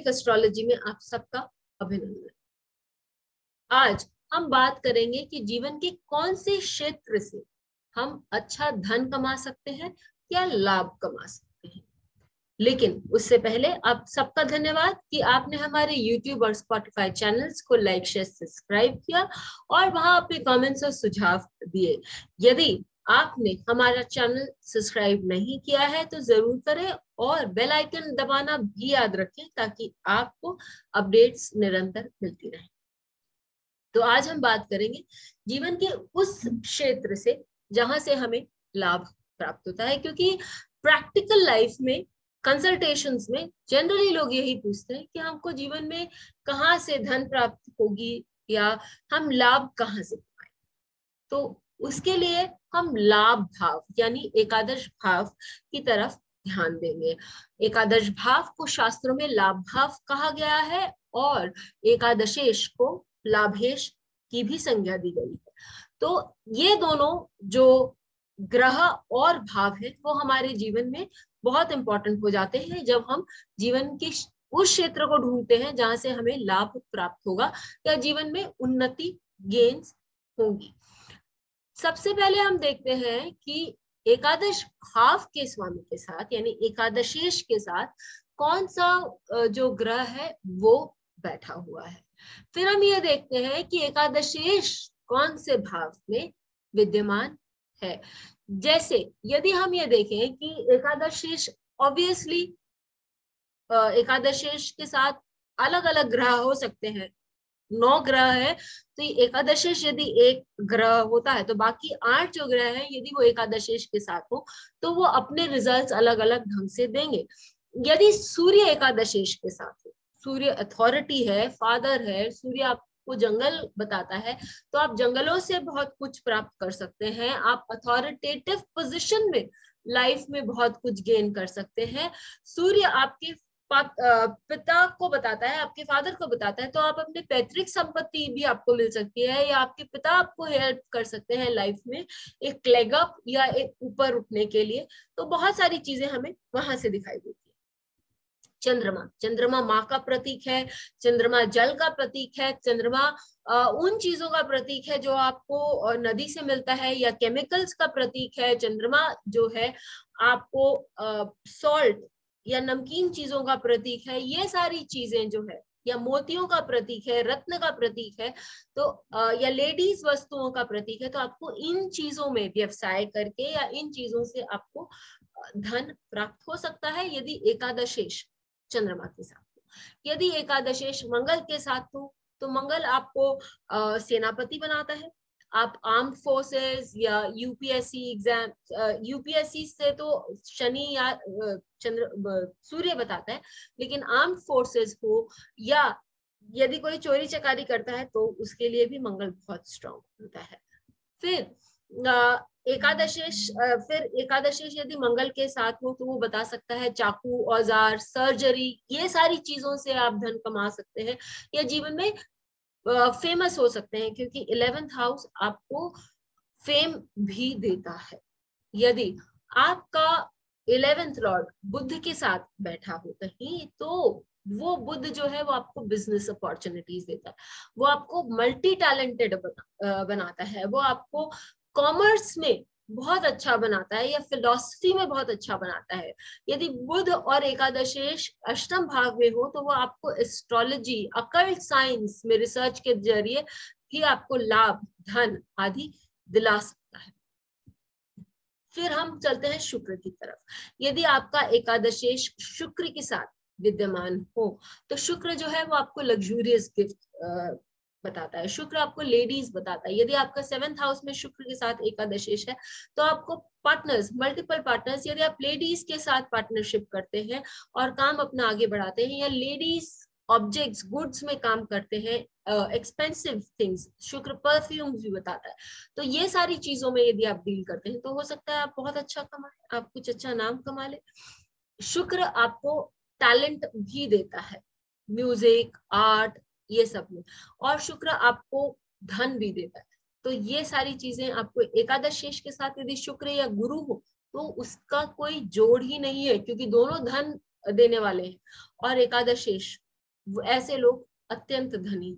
वैदिक एस्ट्रोलॉजी में आप सबका अभिनंदन। आज हम बात करेंगे कि जीवन के कौन से क्षेत्र से हम अच्छा धन कमा सकते हैं या लाभ कमा सकते हैं। लेकिन उससे पहले आप सबका धन्यवाद कि आपने हमारे YouTube और Spotify चैनल्स को लाइक शेयर सब्सक्राइब किया और वहां अपने कमेंट्स और सुझाव दिए। यदि आपने हमारा चैनल सब्सक्राइब नहीं किया है तो जरूर करें और बेल आइकन दबाना भी याद रखें ताकि आपको अपडेट्स निरंतर मिलती रहे। तो आज हम बात करेंगे जीवन के उस क्षेत्र से जहां से हमें लाभ प्राप्त होता है, क्योंकि प्रैक्टिकल लाइफ में कंसल्टेशंस में जनरली लोग यही पूछते हैं कि हमको जीवन में कहाँ से धन प्राप्त होगी या हम लाभ कहाँ से पाएं। तो उसके लिए हम लाभ भाव यानी एकादश भाव की तरफ ध्यान देंगे। एकादश भाव को शास्त्रों में लाभ भाव कहा गया है और एकादशेश को लाभेश की भी संज्ञा दी गई है। तो ये दोनों जो ग्रह और भाव है वो हमारे जीवन में बहुत इंपॉर्टेंट हो जाते हैं जब हम जीवन के उस क्षेत्र को ढूंढते हैं जहां से हमें लाभ प्राप्त होगा या जीवन में उन्नति गेन्स होगी। सबसे पहले हम देखते हैं कि एकादश भाव के स्वामी के साथ यानी एकादशेश के साथ कौन सा जो ग्रह है वो बैठा हुआ है। फिर हम ये देखते हैं कि एकादशेश कौन से भाव में विद्यमान है। जैसे यदि हम ये देखें कि एकादशेश ऑब्वियसली एकादशेश के साथ अलग अलग ग्रह हो सकते हैं। 9 ग्रह है तो एकादशेश यदि एक ग्रह होता है तो बाकी 8 जो ग्रह है यदि वो एकादशेश के साथ हो तो वो अपने रिजल्ट्स अलग अलग ढंग से देंगे। यदि सूर्य एकादशेश के साथ हो, सूर्य अथॉरिटी है, फादर है, सूर्य आपको जंगल बताता है तो आप जंगलों से बहुत कुछ प्राप्त कर सकते हैं। आप अथॉरिटेटिव पोजीशन में लाइफ में बहुत कुछ गेन कर सकते हैं। सूर्य आपके पिता को बताता है, आपके फादर को बताता है तो आप अपने पैतृक संपत्ति भी आपको मिल सकती है या आपके पिता आपको हेल्प कर सकते हैं लाइफ में एक लेग अप या एक ऊपर उठने के लिए। तो बहुत सारी चीजें हमें वहां से दिखाई देती है। चंद्रमा, चंद्रमा माँ का प्रतीक है, चंद्रमा जल का प्रतीक है, चंद्रमा उन चीजों का प्रतीक है जो आपको नदी से मिलता है या केमिकल्स का प्रतीक है। चंद्रमा जो है आपको सॉल्ट या नमकीन चीजों का प्रतीक है। ये सारी चीजें जो है या मोतियों का प्रतीक है, रत्न का प्रतीक है तो या लेडीज वस्तुओं का प्रतीक है। तो आपको इन चीजों में व्यवसाय करके या इन चीजों से आपको धन प्राप्त हो सकता है यदि एकादशेश चंद्रमा के साथ हो। यदि एकादशेश मंगल के साथ हो तो मंगल आपको सेनापति बनाता है। आप आर्म्ड फोर्सेस या यूपीएससी एग्जाम, यूपीएससी से तो शनि या सूर्य बताता है, लेकिन आर्म्ड फोर्सेस हो या यदि कोई चोरी चकारी करता है तो उसके लिए भी मंगल बहुत स्ट्रांग होता है। फिर एकादशेश यदि मंगल के साथ हो तो वो बता सकता है चाकू, औजार, सर्जरी, ये सारी चीजों से आप धन कमा सकते हैं या जीवन में फेमस हो सकते हैं, क्योंकि 11th हाउस आपको फेम भी देता है। यदि आपका 11th लॉर्ड बुध के साथ बैठा हो कहीं तो वो बुध जो है वो आपको बिजनेस अपॉर्चुनिटीज देता है, वो आपको मल्टी टैलेंटेड बनाता है, वो आपको कॉमर्स में बहुत अच्छा बनाता है या फिलॉसफी में बहुत अच्छा बनाता है। यदि बुध और एकादशेश अष्टम भाव में हो तो वो आपको एस्ट्रोलॉजी, अकल्ट साइंस में रिसर्च के जरिए भी आपको लाभ, धन आदि दिला सकता है। फिर हम चलते हैं शुक्र की तरफ। यदि आपका एकादशेश शुक्र के साथ विद्यमान हो तो शुक्र जो है वो आपको लग्जूरियस गिफ्ट बताता है। शुक्र आपको लेडीज बताता है। यदि आपका 7th हाउस में शुक्र के साथ एकादशेश है तो आपको पार्टनर्स, मल्टीपल पार्टनर्स, यदि आप लेडीज के साथ पार्टनरशिप करते हैं और काम अपना आगे बढ़ाते हैं या लेडीज ऑब्जेक्ट्स, गुड्स में काम करते हैं, एक्सपेंसिव थिंग्स, शुक्र परफ्यूम्स भी बताता है। तो ये सारी चीजों में यदि आप डील करते हैं तो हो सकता है आप बहुत अच्छा कमाए, आप कुछ अच्छा नाम कमा ले। शुक्र आपको टैलेंट भी देता है, म्यूजिक, आर्ट, ये सब में, और शुक्र आपको धन भी देता है। तो ये सारी चीजें आपको एकादशेश के साथ यदि शुक्र या गुरु हो तो उसका कोई जोड़ ही नहीं है, क्योंकि दोनों धन देने वाले हैं और एकादशेश ऐसे लोग अत्यंत धनी।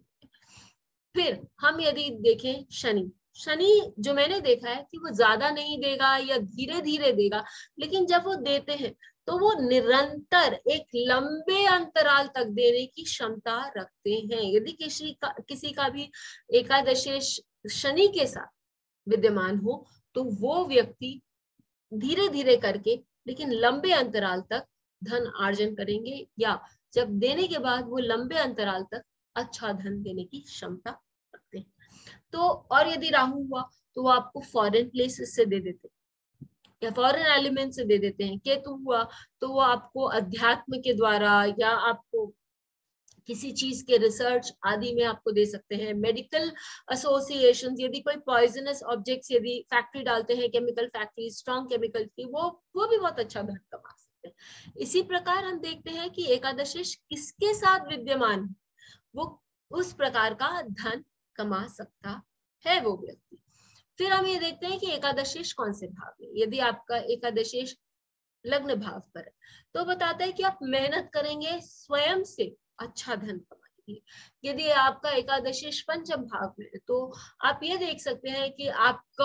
फिर हम यदि देखें शनि, शनि जो मैंने देखा है कि वो ज्यादा नहीं देगा या धीरे धीरे देगा, लेकिन जब वो देते हैं तो वो निरंतर एक लंबे अंतराल तक देने की क्षमता रखते हैं। यदि किसी का भी एकादशेश शनि के साथ विद्यमान हो तो वो व्यक्ति धीरे धीरे करके लेकिन लंबे अंतराल तक धन अर्जन करेंगे, या जब देने के बाद वो लंबे अंतराल तक अच्छा धन देने की क्षमता रखते हैं। तो और यदि राहु हुआ तो वो आपको फॉरेन प्लेसेस से दे देते हैं या फॉरेन एलिमेंट से दे देते हैं। केतु हुआ तो वो आपको अध्यात्म के द्वारा या आपको किसी चीज के रिसर्च आदि में आपको दे सकते हैं। मेडिकल एसोसिएशंस, यदि कोई पॉइजनस ऑब्जेक्ट्स यदि फैक्ट्री डालते हैं, केमिकल फैक्ट्री, स्ट्रॉन्ग केमिकल की, वो भी बहुत अच्छा धन कमा सकते हैं। इसी प्रकार हम देखते हैं कि एकादशेश किसके साथ विद्यमान है, वो उस प्रकार का धन कमा सकता है वो व्यक्ति। फिर हम ये देखते हैं कि एकादशेश कौन से भाव में। यदि आपका एकादशेश लग्न भाव पर है तो बताता है कि आप मेहनत करेंगे, स्वयं से अच्छा धन कमाएंगे। यदि आपका एकादशेश पंचम भाव में है तो आप ये देख सकते हैं कि आपको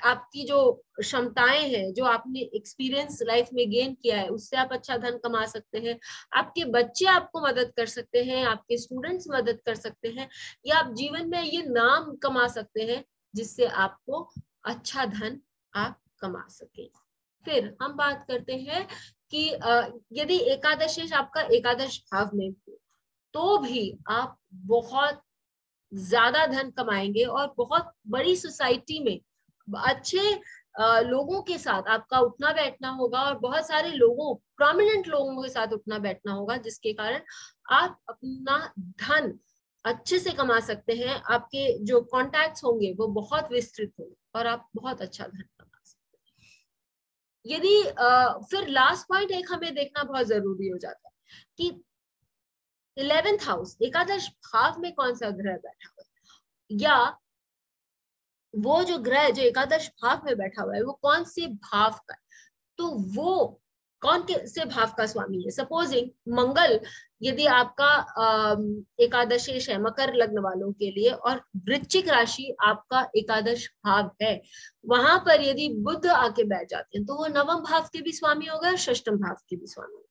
आपकी जो क्षमताएं हैं, जो आपने एक्सपीरियंस लाइफ में गेन किया है, उससे आप अच्छा धन कमा सकते हैं। आपके बच्चे आपको मदद कर सकते हैं, आपके स्टूडेंट्स मदद कर सकते हैं, या आप जीवन में ये नाम कमा सकते हैं जिससे आपको अच्छा धन आप कमा सके। फिर हम बात करते हैं कि यदि एकादशेश आपका एकादश भाव में हो तो भी आप बहुत ज्यादा धन कमाएंगे और बहुत बड़ी सोसाइटी में अच्छे लोगों के साथ आपका उठना बैठना होगा और बहुत सारे लोगों, प्रोमिनेंट लोगों के साथ उठना बैठना होगा, जिसके कारण आप अपना धन अच्छे से कमा सकते हैं। आपके जो कॉन्टैक्ट्स होंगे वो बहुत विस्तृत होंगे और आप बहुत अच्छा धन कमा सकते हैं। यदि फिर लास्ट पॉइंट एक हमें देखना बहुत जरूरी हो जाता है कि 11th हाउस, एकादश भाव में कौन सा ग्रह बैठा हुआ है, या वो जो ग्रह जो एकादश भाव में बैठा हुआ है वो कौन से भाव का है, तो वो कौन से भाव का स्वामी है। सपोजिंग मंगल यदि आपका एकादशेश है मकर लग्न वालों के लिए और वृश्चिक राशि आपका एकादश भाव है, वहां पर यदि बुध आके बैठ जाते हैं तो वो नवम भाव के भी स्वामी होगा और षष्टम भाव के भी स्वामी होगा।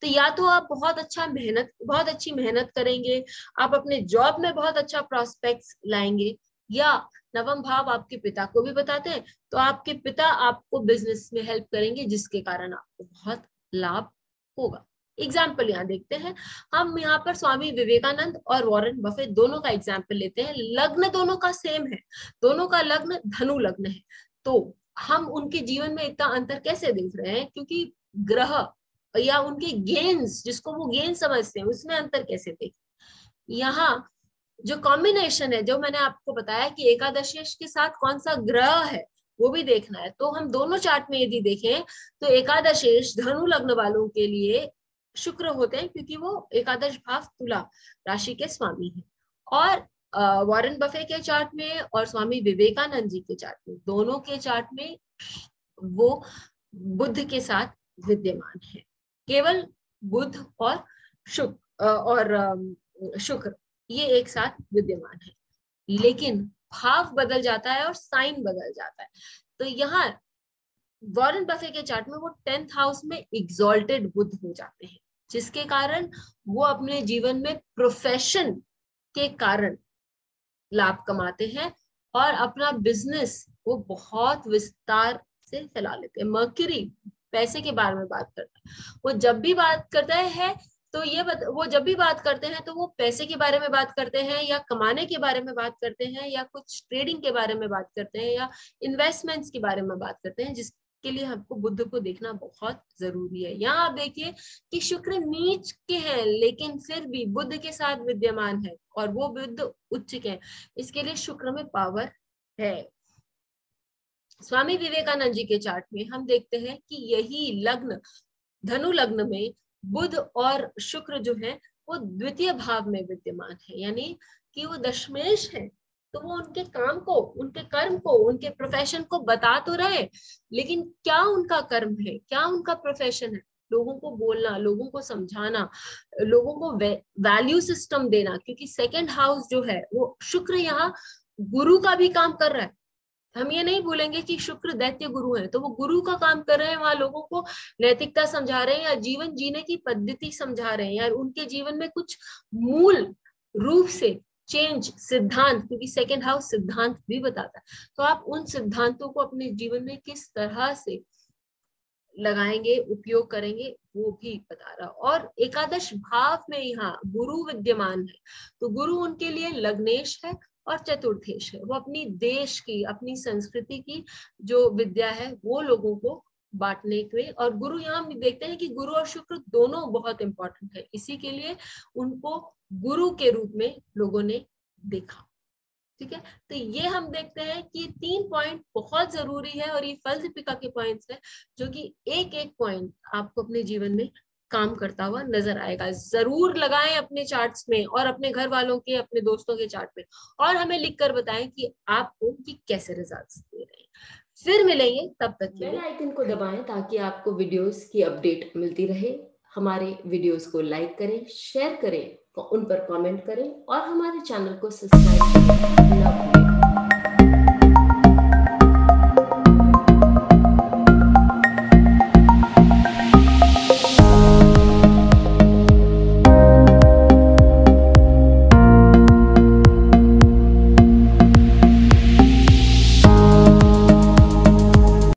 तो या तो आप बहुत अच्छी मेहनत करेंगे, आप अपने जॉब में बहुत अच्छा प्रोस्पेक्ट्स लाएंगे, या नवम भाव आपके पिता को भी बताते हैं तो आपके पिता आपको बिजनेस में हेल्प करेंगे जिसके कारण आपको बहुत लाभ होगा। एग्जाम्पल यहाँ देखते हैं, हम यहाँ पर स्वामी विवेकानंद और वॉरेन बफेट दोनों का एग्जाम्पल लेते हैं। लग्न दोनों का सेम है, दोनों का लग्न धनु लग्न है, तो हम उनके जीवन में इतना अंतर कैसे देख रहे हैं, क्योंकि ग्रह या उनके गेन्स, जिसको वो गेन समझते हैं, उसमें अंतर कैसे देखें। यहाँ जो कॉम्बिनेशन है, जो मैंने आपको बताया कि एकादशेश के साथ कौन सा ग्रह है वो भी देखना है, तो हम दोनों चार्ट में यदि देखें तो एकादशेश धनु लग्न वालों के लिए शुक्र होते हैं क्योंकि वो एकादश भाव तुला राशि के स्वामी हैं, और वॉरेन बफे के चार्ट में और स्वामी विवेकानंद जी के चार्ट में, दोनों के चार्ट में वो बुध के साथ विद्यमान है। केवल बुध और शुक्र ये एक साथ विद्यमान है, लेकिन भाव बदल जाता है और साइन बदल जाता है। तो यहाँ वॉरेन बफे के चार्ट में वो 10th हाउस में एग्जॉल्टेड बुध हो जाते हैं, जिसके कारण वो अपने जीवन में प्रोफेशन के कारण लाभ कमाते हैं और अपना बिजनेस वो बहुत विस्तार से फैला लेते हैं। मर्क्यूरी पैसे के बारे में बात करता है, वो जब भी बात करता है तो वो जब भी बात करते हैं तो वो पैसे के बारे में बात करते हैं या कमाने के बारे में बात करते हैं या कुछ ट्रेडिंग के बारे में बात करते हैं या इन्वेस्टमेंट्स के बारे में बात करते हैं, जिसके लिए हमको बुध को देखना बहुत जरूरी है। यहाँ आप देखिए कि शुक्र नीच के हैं लेकिन फिर भी बुध के साथ विद्यमान है और वो बुध उच्च के हैं, इसके लिए शुक्र में पावर है। स्वामी विवेकानंद जी के चार्ट में हम देखते हैं कि यही लग्न धनु लग्न में बुध और शुक्र जो है वो द्वितीय भाव में विद्यमान है, यानी कि वो दशमेश है, तो वो उनके काम को, उनके कर्म को, उनके प्रोफेशन को बता तो रहे, लेकिन क्या उनका कर्म है, क्या उनका प्रोफेशन है, लोगों को बोलना, लोगों को समझाना, लोगों को वैल्यू सिस्टम देना, क्योंकि सेकंड हाउस जो है वो शुक्र यहाँ गुरु का भी काम कर रहा है। हम ये नहीं बोलेंगे कि शुक्र दैत्य गुरु है, तो वो गुरु का काम कर रहे हैं, वहां लोगों को नैतिकता समझा रहे हैं या जीवन जीने की पद्धति समझा रहे हैं, या उनके जीवन में कुछ मूल रूप से चेंज सिद्धांत, क्योंकि सेकंड हाउस सिद्धांत भी बताता है, तो आप उन सिद्धांतों को अपने जीवन में किस तरह से लगाएंगे, उपयोग करेंगे, वो भी बता रहा। और एकादश भाव में यहाँ गुरु विद्यमान है, तो गुरु उनके लिए लग्नेश है और चतुर्थेश है। वो अपनी देश की, अपनी संस्कृति की जो विद्या है वो लोगों को बांटने के, और गुरु यहाँ हम देखते हैं कि गुरु और शुक्र दोनों बहुत इंपॉर्टेंट है, इसी के लिए उनको गुरु के रूप में लोगों ने देखा। ठीक है, तो ये हम देखते हैं कि 3 पॉइंट बहुत जरूरी है, और ये फल दीपिका के पॉइंट्स है जो कि एक एक पॉइंट आपको अपने जीवन में काम करता हुआ नजर आएगा। जरूर लगाएं अपने चार्ट्स में और अपने घर वालों के, अपने दोस्तों के चार्ट में, और हमें लिखकर बताएं कि आपको कि कैसे रिजल्ट्स दे रहे हैं। फिर मिलेंगे, तब तक के लिए बेल आइकन को दबाएं ताकि आपको वीडियोस की अपडेट मिलती रहे। हमारे वीडियोस को लाइक करें, शेयर करें, उन पर कमेंट करें और हमारे चैनल को सब्सक्राइब करें।